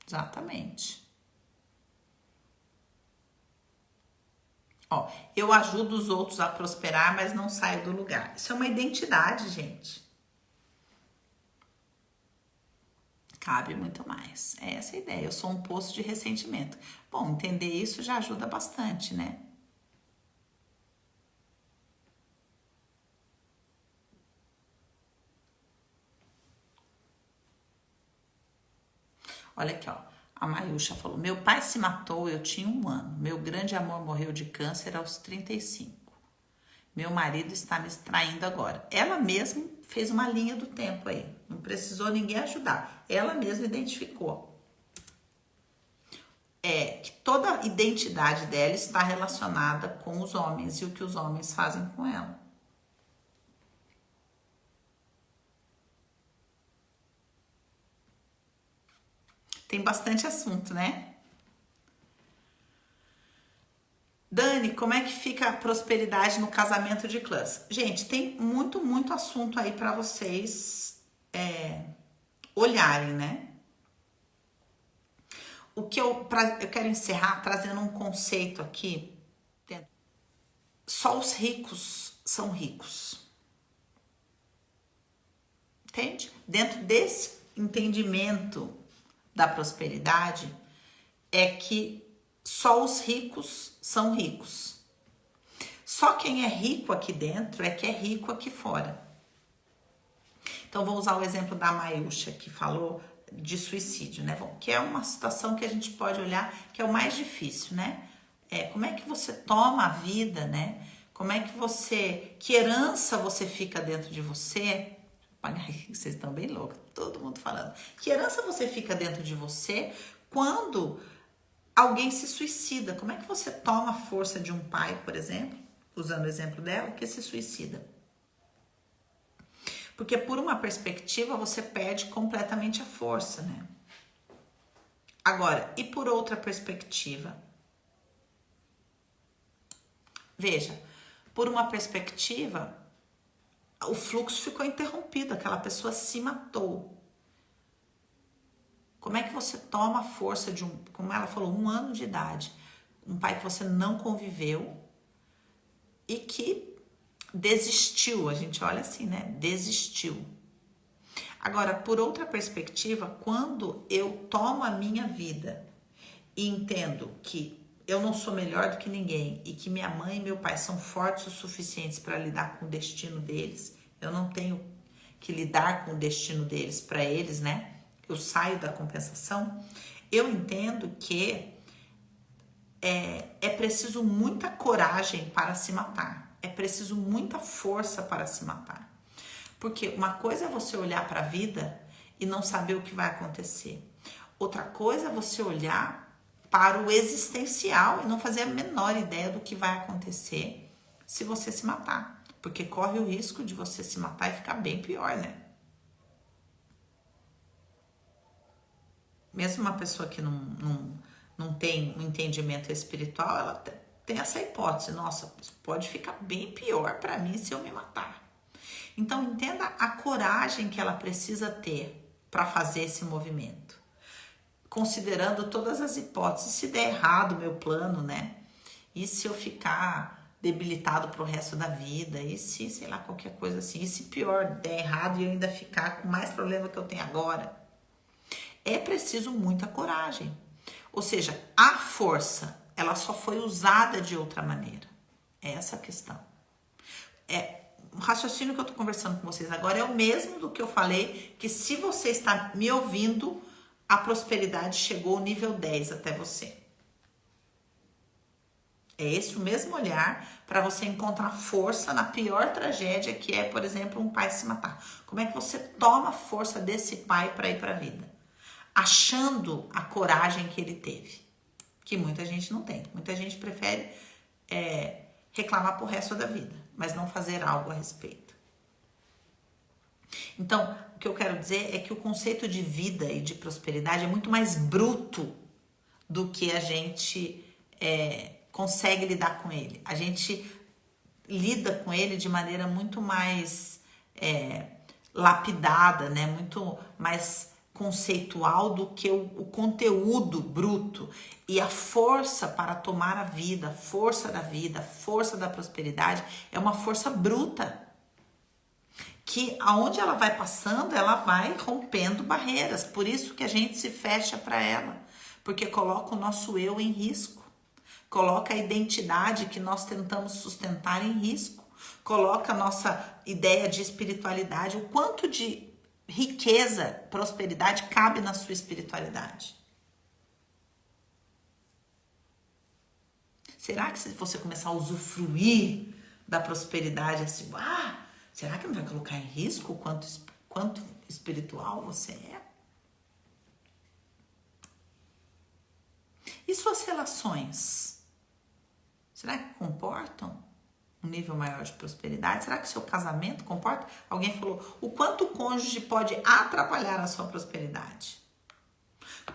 Exatamente. Ó, eu ajudo os outros a prosperar, mas não saio do lugar. Isso é uma identidade, gente. Cabe muito mais. É essa a ideia. Eu sou um poço de ressentimento. Bom, entender isso já ajuda bastante, né? Olha aqui, ó. A Mayusha falou: meu pai se matou, eu tinha 1 ano. Meu grande amor morreu de câncer aos 35. Meu marido está me traindo agora. Ela mesma fez uma linha do tempo aí. Não precisou ninguém ajudar. Ela mesma identificou. Que toda a identidade dela está relacionada com os homens e o que os homens fazem com ela. Tem bastante assunto, né? Dani, como é que fica a prosperidade no casamento de clãs? Gente, tem muito assunto aí para vocês olharem, né? O que eu quero encerrar trazendo um conceito aqui. Só os ricos são ricos. Entende? Dentro desse entendimento da prosperidade é que só os ricos são ricos. Só quem é rico aqui dentro é que é rico aqui fora. Então, vou usar o exemplo da Mayusha, que falou de suicídio, né? Que é uma situação que a gente pode olhar que é o mais difícil, né? Como é que você toma a vida, né? Como é que você... Que herança você fica dentro de você? Vocês estão bem loucos, todo mundo falando. Que herança você fica dentro de você quando alguém se suicida? Como é que você toma a força de um pai, por exemplo, usando o exemplo dela, que se suicida? Porque por uma perspectiva você perde completamente a força, né? Agora, e por outra perspectiva? Veja, por uma perspectiva, o fluxo ficou interrompido, aquela pessoa se matou. Como é que você toma a força de como ela falou, 1 ano de idade, um pai que você não conviveu e que desistiu, a gente olha assim, né? Desistiu. Agora, por outra perspectiva, quando eu tomo a minha vida e entendo que eu não sou melhor do que ninguém e que minha mãe e meu pai são fortes o suficientes para lidar com o destino deles, eu não tenho que lidar com o destino deles para eles, né? Eu saio da compensação. Eu entendo que é preciso muita coragem para se matar. É preciso muita força para se matar. Porque uma coisa é você olhar para a vida e não saber o que vai acontecer. Outra coisa é você olhar para o existencial e não fazer a menor ideia do que vai acontecer se você se matar. Porque corre o risco de você se matar e ficar bem pior, né? Mesmo uma pessoa que não tem um entendimento espiritual, ela tem essa hipótese. Nossa, pode ficar bem pior para mim se eu me matar. Então, entenda a coragem que ela precisa ter para fazer esse movimento. Considerando todas as hipóteses, se der errado o meu plano, né? E se eu ficar debilitado pro resto da vida? E se, sei lá, qualquer coisa assim? E se pior, der errado e eu ainda ficar com mais problema que eu tenho agora? É preciso muita coragem. Ou seja, a força, ela só foi usada de outra maneira. É essa a questão. O raciocínio que eu tô conversando com vocês agora é o mesmo do que eu falei, que se você está me ouvindo, a prosperidade chegou ao nível 10 até você. É esse o mesmo olhar para você encontrar força na pior tragédia, que é, por exemplo, um pai se matar. Como é que você toma a força desse pai para ir para a vida? Achando a coragem que ele teve, que muita gente não tem. Muita gente prefere reclamar pro resto da vida, mas não fazer algo a respeito. Então, o que eu quero dizer é que o conceito de vida e de prosperidade é muito mais bruto do que a gente consegue lidar com ele. A gente lida com ele de maneira muito mais lapidada, né? Muito mais conceitual do que o conteúdo bruto. E a força para tomar a vida, a força da vida, a força da prosperidade é uma força bruta. Que aonde ela vai passando, ela vai rompendo barreiras. Por isso que a gente se fecha para ela. Porque coloca o nosso eu em risco. Coloca a identidade que nós tentamos sustentar em risco. Coloca a nossa ideia de espiritualidade. O quanto de riqueza, prosperidade cabe na sua espiritualidade. Será que se você começar a usufruir da prosperidade assim, será que não vai colocar em risco o quanto espiritual você é? E suas relações? Será que comportam um nível maior de prosperidade? Será que seu casamento comporta? Alguém falou, o quanto o cônjuge pode atrapalhar a sua prosperidade?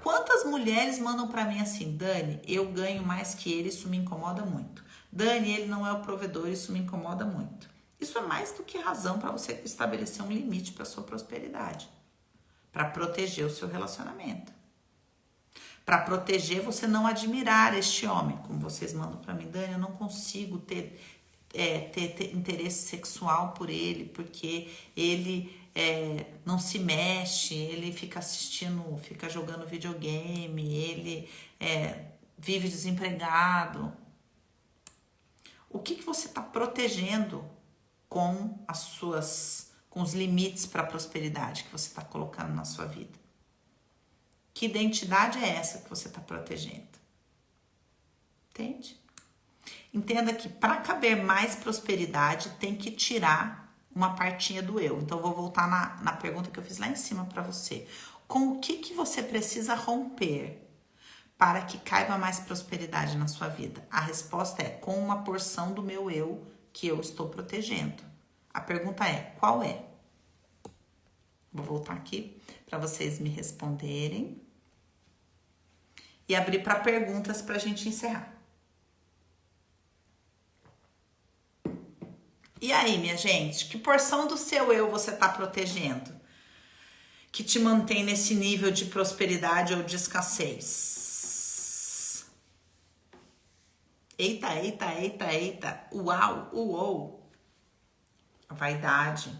Quantas mulheres mandam pra mim assim, Dani, eu ganho mais que ele, isso me incomoda muito. Dani, ele não é o provedor, isso me incomoda muito. Isso é mais do que razão para você estabelecer um limite para sua prosperidade, para proteger o seu relacionamento, para proteger você não admirar este homem, como vocês mandam para mim, Dani, eu não consigo ter interesse sexual por ele, porque ele não se mexe, ele fica assistindo, fica jogando videogame, ele vive desempregado. O que você está protegendo com com os limites para a prosperidade que você está colocando na sua vida? Que identidade é essa que você está protegendo? Entende? Entenda que para caber mais prosperidade tem que tirar uma partinha do eu. Então, eu vou voltar na pergunta que eu fiz lá em cima para você. Com o que você precisa romper para que caiba mais prosperidade na sua vida? A resposta é com uma porção do meu eu que eu estou protegendo. A pergunta é, qual é? Vou voltar aqui para vocês me responderem e abrir para perguntas para a gente encerrar. E aí, minha gente, que porção do seu eu você está protegendo? Que te mantém nesse nível de prosperidade ou de escassez? Eita, eita, eita, eita. Uau, uou. A vaidade.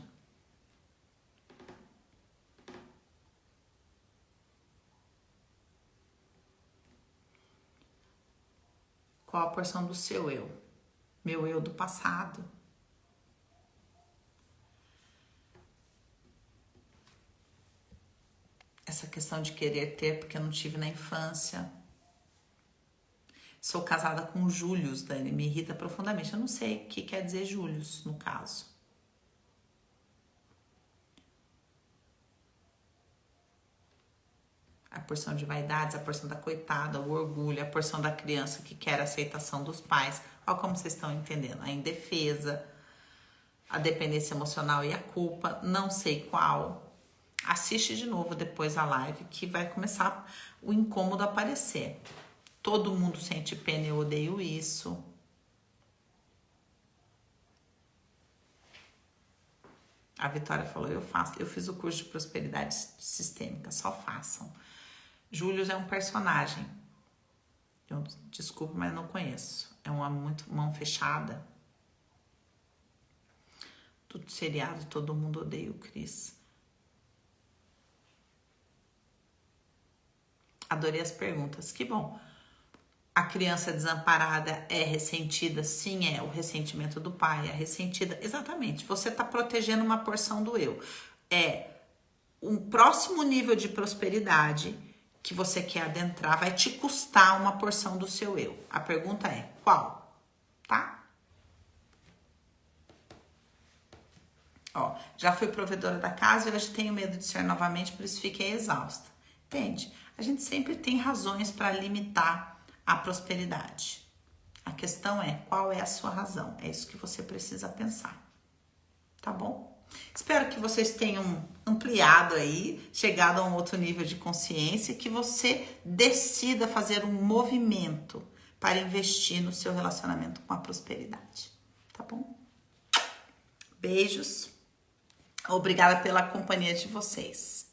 Qual a porção do seu eu? Meu eu do passado. Essa questão de querer ter porque eu não tive na infância. Sou casada com o Július, Dani, me irrita profundamente. Eu não sei o que quer dizer Július, no caso. A porção de vaidades, a porção da coitada, o orgulho, a porção da criança que quer a aceitação dos pais. Olha como vocês estão entendendo. A indefesa, a dependência emocional e a culpa, não sei qual. Assiste de novo depois a live que vai começar o incômodo a aparecer. Todo mundo sente pena, eu odeio isso. A Vitória falou, eu fiz o curso de prosperidade sistêmica, só façam. Július é um personagem. Desculpa, mas não conheço. É uma muito mão fechada. Tudo seriado, todo mundo odeia o Cris. Adorei as perguntas, que bom. A criança desamparada é ressentida? Sim, é o ressentimento do pai, é ressentida. Exatamente, você está protegendo uma porção do eu. É um próximo nível de prosperidade que você quer adentrar, vai te custar uma porção do seu eu. A pergunta é, qual? Tá? Ó, já fui provedora da casa e hoje tenho medo de ser novamente, por isso fiquei exausta. Entende? A gente sempre tem razões para limitar a prosperidade. A questão é, qual é a sua razão? É isso que você precisa pensar. Tá bom? Espero que vocês tenham ampliado aí, chegado a um outro nível de consciência, que você decida fazer um movimento para investir no seu relacionamento com a prosperidade. Tá bom? Beijos. Obrigada pela companhia de vocês.